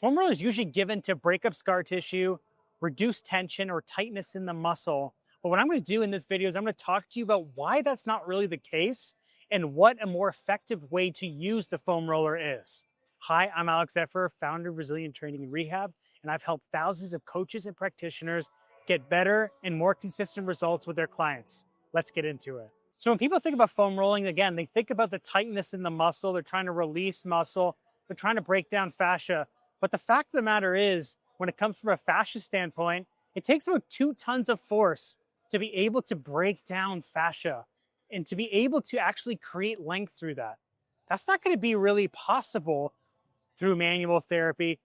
Foam roller is usually given to break up scar tissue, reduce tension or tightness in the muscle. But what I'm going to do in this video is I'm going to talk to you about why that's not really the case and what a more effective way to use the foam roller is. Hi, I'm Alex Effer, founder of Resilient Training and Rehab, and I've helped thousands of coaches and practitioners get better and more consistent results with their clients. Let's get into it. So when people think about foam rolling, again, they think about the tightness in the muscle. They're trying to release muscle. They're trying to break down fascia. But the fact of the matter is, when it comes from a fascia standpoint, it takes about 2 tons of force to be able to break down fascia and to be able to actually create length through that. That's not going to be really possible through manual therapy,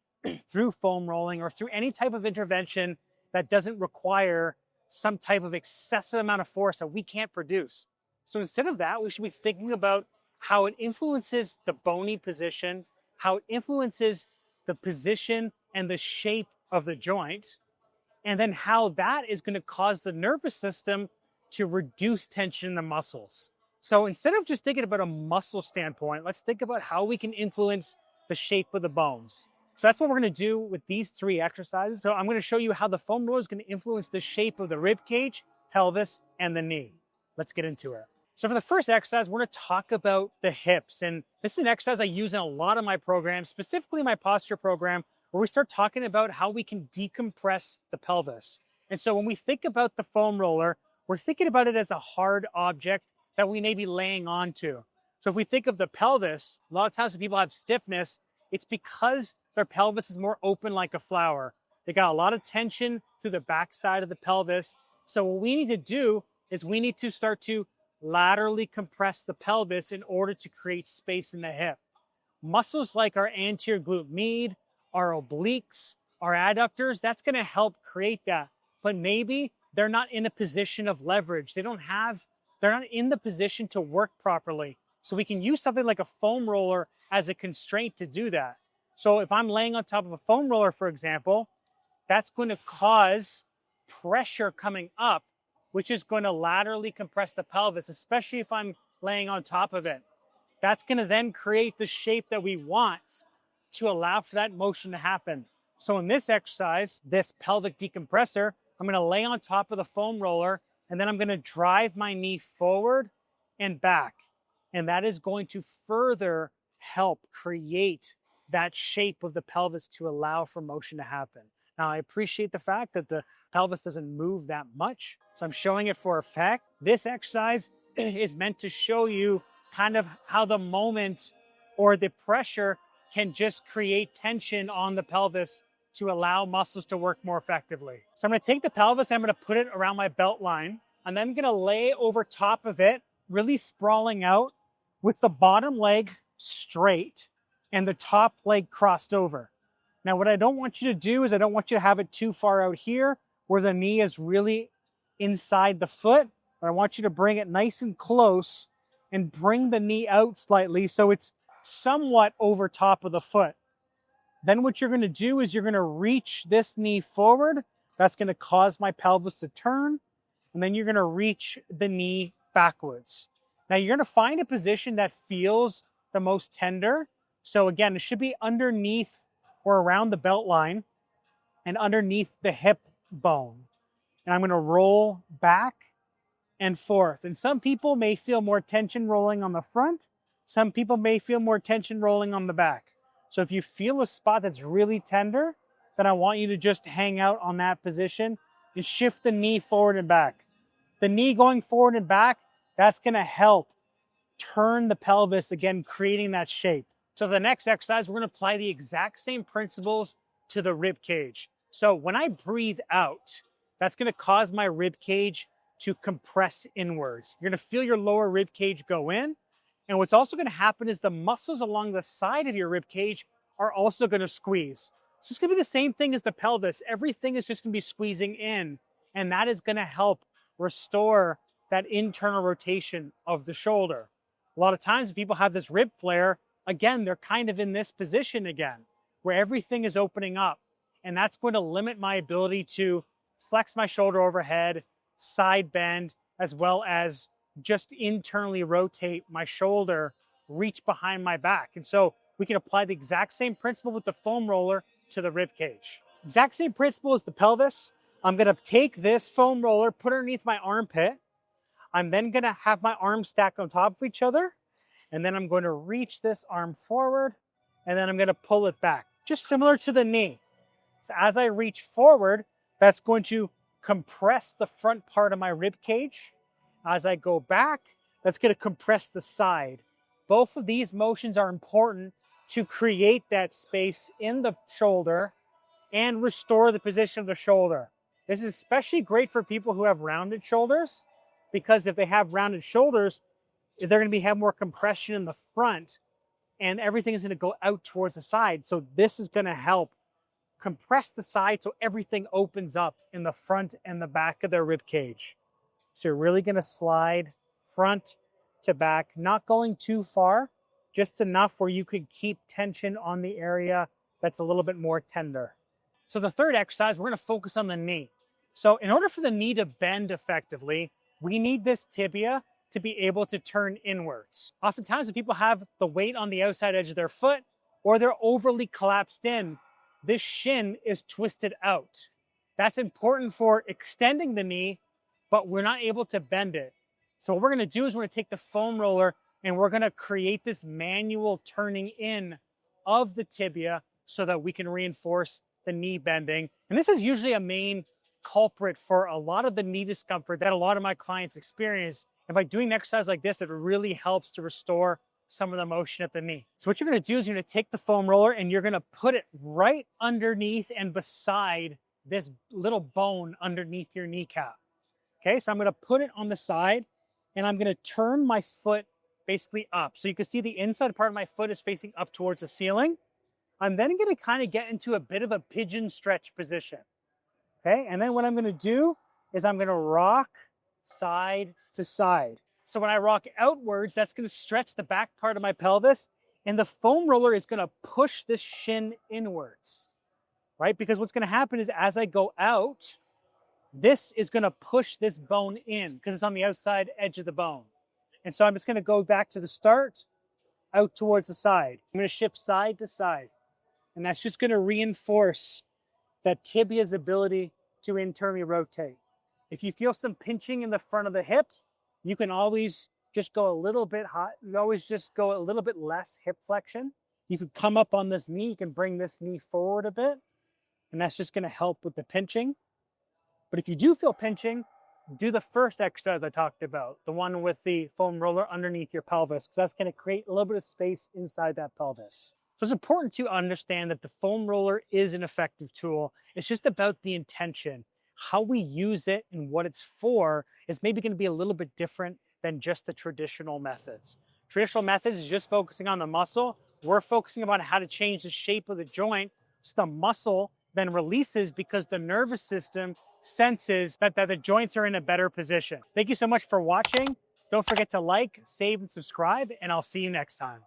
through foam rolling, or through any type of intervention that doesn't require some type of excessive amount of force that we can't produce. So instead of that, we should be thinking about how it influences the bony position, how it influences the position and the shape of the joint, and then how that is going to cause the nervous system to reduce tension in the muscles. So instead of just thinking about a muscle standpoint, let's think about how we can influence the shape of the bones. So that's what we're going to do with these 3 exercises. So I'm going to show you how the foam roller is going to influence the shape of the rib cage, pelvis, and the knee. Let's get into it. So for the first exercise, we're going to talk about the hips. And this is an exercise I use in a lot of my programs, specifically my posture program, where we start talking about how we can decompress the pelvis. And so when we think about the foam roller, we're thinking about it as a hard object that we may be laying onto. So if we think of the pelvis, a lot of times when people have stiffness, it's because their pelvis is more open like a flower. They got a lot of tension to the backside of the pelvis. So what we need to do is we need to start to laterally compress the pelvis in order to create space in the hip. Muscles like our anterior glute med, our obliques, our adductors, that's going to help create that. But maybe they're not in a position of leverage. They're not in the position to work properly. So we can use something like a foam roller as a constraint to do that. So if I'm laying on top of a foam roller, for example, that's going to cause pressure coming up, which is going to laterally compress the pelvis, especially if I'm laying on top of it. That's going to then create the shape that we want to allow for that motion to happen. So in this exercise, this pelvic decompressor, I'm going to lay on top of the foam roller, and then I'm going to drive my knee forward and back. And that is going to further help create that shape of the pelvis to allow for motion to happen. Now, I appreciate the fact that the pelvis doesn't move that much, so I'm showing it for effect. This exercise is meant to show you kind of how the moment or the pressure can just create tension on the pelvis to allow muscles to work more effectively. So I'm going to take the pelvis, I'm going to put it around my belt line, and then I'm going to lay over top of it, really sprawling out with the bottom leg straight and the top leg crossed over. Now, what I don't want you to do is I don't want you to have it too far out here where the knee is really inside the foot, but I want you to bring it nice and close and bring the knee out slightly so it's somewhat over top of the foot. Then what you're going to do is you're going to reach this knee forward. That's going to cause my pelvis to turn, and then you're going to reach the knee backwards. Now, you're going to find a position that feels the most tender. So again, it should be underneath or around the belt line and underneath the hip bone. And I'm going to roll back and forth. And some people may feel more tension rolling on the front. Some people may feel more tension rolling on the back. So if you feel a spot that's really tender, then I want you to just hang out on that position and shift the knee forward and back. The knee going forward and back, that's going to help turn the pelvis, again, creating that shape. So the next exercise, we're going to apply the exact same principles to the rib cage. So when I breathe out, that's going to cause my rib cage to compress inwards. You're going to feel your lower rib cage go in. And what's also going to happen is the muscles along the side of your rib cage are also going to squeeze. So it's going to be the same thing as the pelvis. Everything is just going to be squeezing in. And that is going to help restore that internal rotation of the shoulder. A lot of times when people have this rib flare, again, they're kind of in this position again, where everything is opening up. And that's going to limit my ability to flex my shoulder overhead, side bend, as well as just internally rotate my shoulder, reach behind my back. And so we can apply the exact same principle with the foam roller to the rib cage. Exact same principle as the pelvis. I'm gonna take this foam roller, put it underneath my armpit. I'm then gonna have my arms stacked on top of each other, and then I'm going to reach this arm forward, and then I'm gonna pull it back, just similar to the knee. So as I reach forward, that's going to compress the front part of my rib cage. As I go back, that's gonna compress the side. Both of these motions are important to create that space in the shoulder and restore the position of the shoulder. This is especially great for people who have rounded shoulders, because if they have rounded shoulders, they're going to have more compression in the front and everything is going to go out towards the side. So this is going to help compress the side so everything opens up in the front and the back of their rib cage. So you're really going to slide front to back, not going too far, just enough where you can keep tension on the area that's a little bit more tender. So the third exercise, we're going to focus on the knee. So in order for the knee to bend effectively, we need this tibia to be able to turn inwards. Oftentimes when people have the weight on the outside edge of their foot or they're overly collapsed in, this shin is twisted out. That's important for extending the knee, but we're not able to bend it. So what we're gonna do is we're gonna take the foam roller and we're gonna create this manual turning in of the tibia so that we can reinforce the knee bending. And this is usually a main culprit for a lot of the knee discomfort that a lot of my clients experience. And by doing an exercise like this, it really helps to restore some of the motion at the knee. So what you're gonna do is you're gonna take the foam roller and you're gonna put it right underneath and beside this little bone underneath your kneecap. Okay, so I'm gonna put it on the side and I'm gonna turn my foot basically up. So you can see the inside part of my foot is facing up towards the ceiling. I'm then gonna kind of get into a bit of a pigeon stretch position. Okay, and then what I'm gonna do is I'm gonna rock side to side. So when I rock outwards, that's gonna stretch the back part of my pelvis, and the foam roller is gonna push this shin inwards, right? Because what's gonna happen is as I go out, this is gonna push this bone in because it's on the outside edge of the bone. And so I'm just gonna go back to the start, out towards the side. I'm gonna shift side to side. And that's just gonna reinforce that tibia's ability to internally rotate. If you feel some pinching in the front of the hip, you can always just go a little bit high. You always just go a little bit less hip flexion. You could come up on this knee. You can bring this knee forward a bit. And that's just gonna help with the pinching. But if you do feel pinching, do the first exercise I talked about, the one with the foam roller underneath your pelvis, because that's gonna create a little bit of space inside that pelvis. So it's important to understand that the foam roller is an effective tool. It's just about the intention. How we use it and what it's for is maybe gonna be a little bit different than just the traditional methods. Traditional methods is just focusing on the muscle. We're focusing on how to change the shape of the joint so the muscle then releases because the nervous system senses that the joints are in a better position. Thank you so much for watching. Don't forget to like, save, and subscribe, and I'll see you next time.